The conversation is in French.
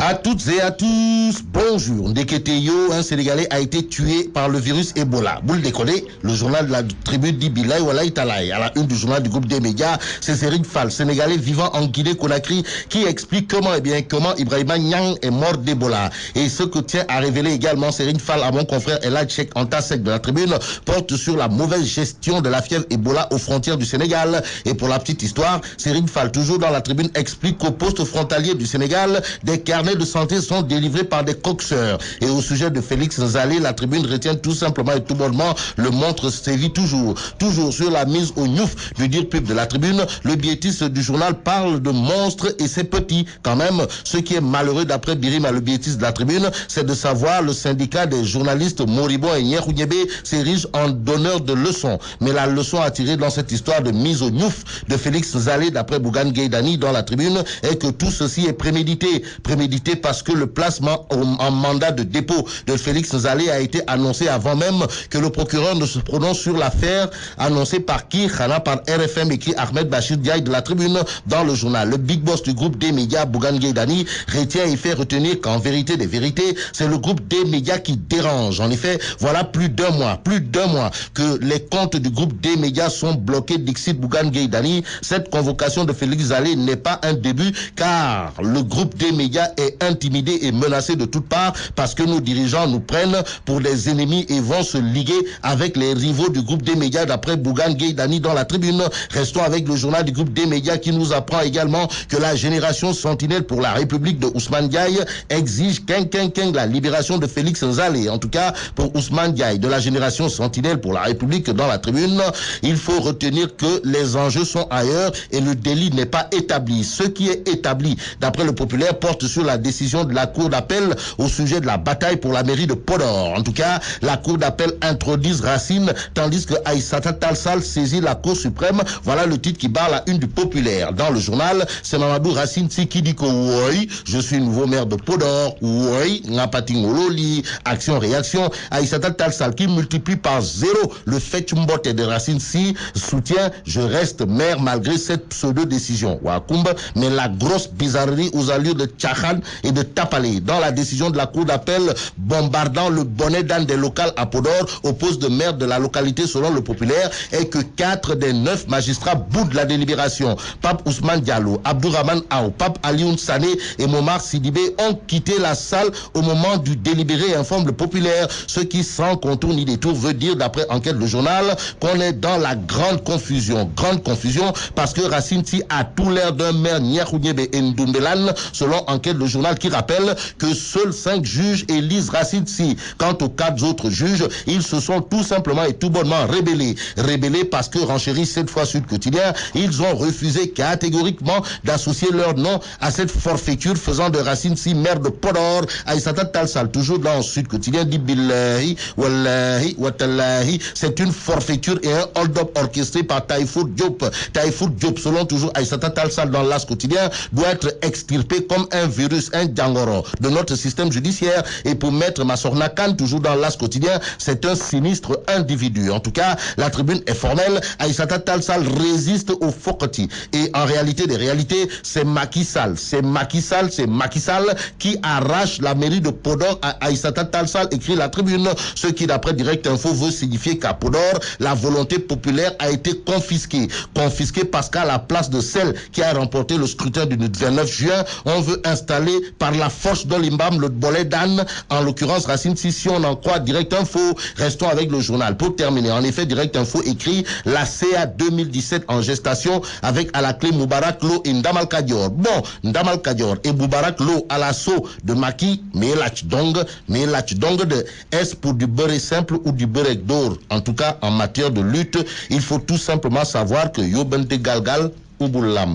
À toutes et à tous, bonjour. Ndeketeyo, un Sénégalais a été tué par le virus Ebola. Vous le décodez, le journal de la tribu dit Bilay Walay Talay. À la une du journal du groupe des médias, c'est Serine Fall, Sénégalais vivant en Guinée-Conakry, qui explique comment Ibrahima Niang est mort d'Ebola. Et ce que tient à révéler également Serine Fall à mon confrère Elad Cheikh Antasek de la tribune porte sur la mauvaise gestion de la fièvre Ebola aux frontières du Sénégal. Et pour la petite histoire, Serine Fall, toujours dans la tribune, explique qu'au poste frontalier du Sénégal, des carnets de santé sont délivrés par des coxeurs. Et au sujet de Félix Zalé, la tribune retient tout simplement et tout bonnement le montre sévit toujours sur la mise au gnouf du dire pub de la tribune. Le biétiste du journal parle de monstres et c'est petit. Quand même, ce qui est malheureux d'après Birima, le biétiste de la tribune, c'est de savoir le syndicat des journalistes moribonds et Nyerhouniébé s'érige en donneur de leçons. Mais la leçon à tirer dans cette histoire de mise au gnouf de Félix Zalé, d'après Bougane Gueye Dany dans la tribune, est que tout ceci est prémédité parce que le placement en mandat de dépôt de Félix Zalé a été annoncé avant même que le procureur ne se prononce sur l'affaire, annoncé par qui? Khana, par RFM, écrit Ahmed Bachir Diaye de la tribune dans le journal. Le big boss du groupe des médias, Bougane Gueye Dany, retient et fait retenir qu'en vérité des vérités, c'est le groupe des médias qui dérange. En effet, voilà plus d'un mois que les comptes du groupe des médias sont bloqués, dixit Bougane Gueye Dany. Cette convocation de Félix Zalé n'est pas un début, car le groupe des médias est intimidé et menacé de toutes parts parce que nos dirigeants nous prennent pour des ennemis et vont se liguer avec les rivaux du groupe des médias, d'après Bougane Gueye Dany dans la tribune. Restons avec le journal du groupe des médias qui nous apprend également que la génération sentinelle pour la République de Ousmane Diaye exige la libération de Félix Zalé. En tout cas, pour Ousmane Diaye de la génération sentinelle pour la République dans la tribune, il faut retenir que les enjeux sont ailleurs et le délit n'est pas établi. Ce qui est établi, d'après le populaire, porte sur la décision de la Cour d'appel au sujet de la bataille pour la mairie de Podor. En tout cas, la Cour d'appel introduit Racine, tandis que Aïssata Tall Sall saisit la Cour suprême. Voilà le titre qui barre la une du populaire. Dans le journal, c'est Mamadou Racine qui dit que oui, je suis nouveau maire de Podor, oui, Ngapatingololi, action-réaction. Aïssata Tall Sall qui multiplie par 0 le fait Mbote de Racine soutient, je reste maire malgré cette pseudo-décision. Wakumba, mais la grosse bizarrerie aux allures de Tchakhan et de Tapalé dans la décision de la Cour d'appel bombardant le bonnet d'âne des locales à Podor au poste de maire de la localité selon le populaire est que 4 des 9 magistrats boudent la délibération. Pape Ousmane Diallo, Abdourahmane Aou, Pape Alioune Sané et Momar Sidibé ont quitté la salle au moment du délibéré, informe le populaire, ce qui sans contour ni détour veut dire d'après enquête le journal qu'on est dans la grande confusion parce que Racine Sy a tout l'air d'un maire Nyerhouniébé et Ndoumbelan selon enquête le journal qui rappelle que seuls 5 juges élisent Racine Sy. Quant aux 4 autres juges, ils se sont tout simplement et tout bonnement rébellés parce que renchéris cette fois Sud Quotidien, ils ont refusé catégoriquement d'associer leur nom à cette forfaiture faisant de Racine Sy maire de Podor. Aïssata Tall Sall, toujours dans Sud Quotidien, dit billahi, wallahi, watallahi, c'est une forfaiture et un hold-up orchestré par Taïfour Diop. Taïfour Diop, selon toujours Aïssata Tall Sall dans l'As Quotidien, doit être extirpé comme un virus, un djangoro de notre système judiciaire. Et pour Maître Massorna Kane, toujours dans l'As Quotidien, c'est un sinistre individu. En tout cas, la tribune est formelle. Aïssata Tall Sall résiste au Fokoti. Et en réalité des réalités, c'est Macky Sall qui arrache la mairie de Podor à Aïssata Tall Sall, écrit la tribune. Ce qui, d'après Direct Info, veut signifier qu'à Podor, la volonté populaire a été confisquée parce qu'à la place de celle qui a remporté le scrutin du 29 juin, on veut installer par la force de l'imbam le bolet d'âne, en l'occurrence Racine Sy, si on en croit Direct Info. Restons avec le journal. Pour terminer, en effet, Direct Info écrit la CA 2017 en gestation avec à la clé Moubarak Lo et Ndamal Kadior. Bon, Ndamal Kadior et Moubarak Lo à l'assaut de Macky, mais lach dong de est-ce pour du beurre simple ou du beurre d'or? En tout cas, en matière de lutte, il faut tout simplement savoir que Yobente Galgal ou Boulam.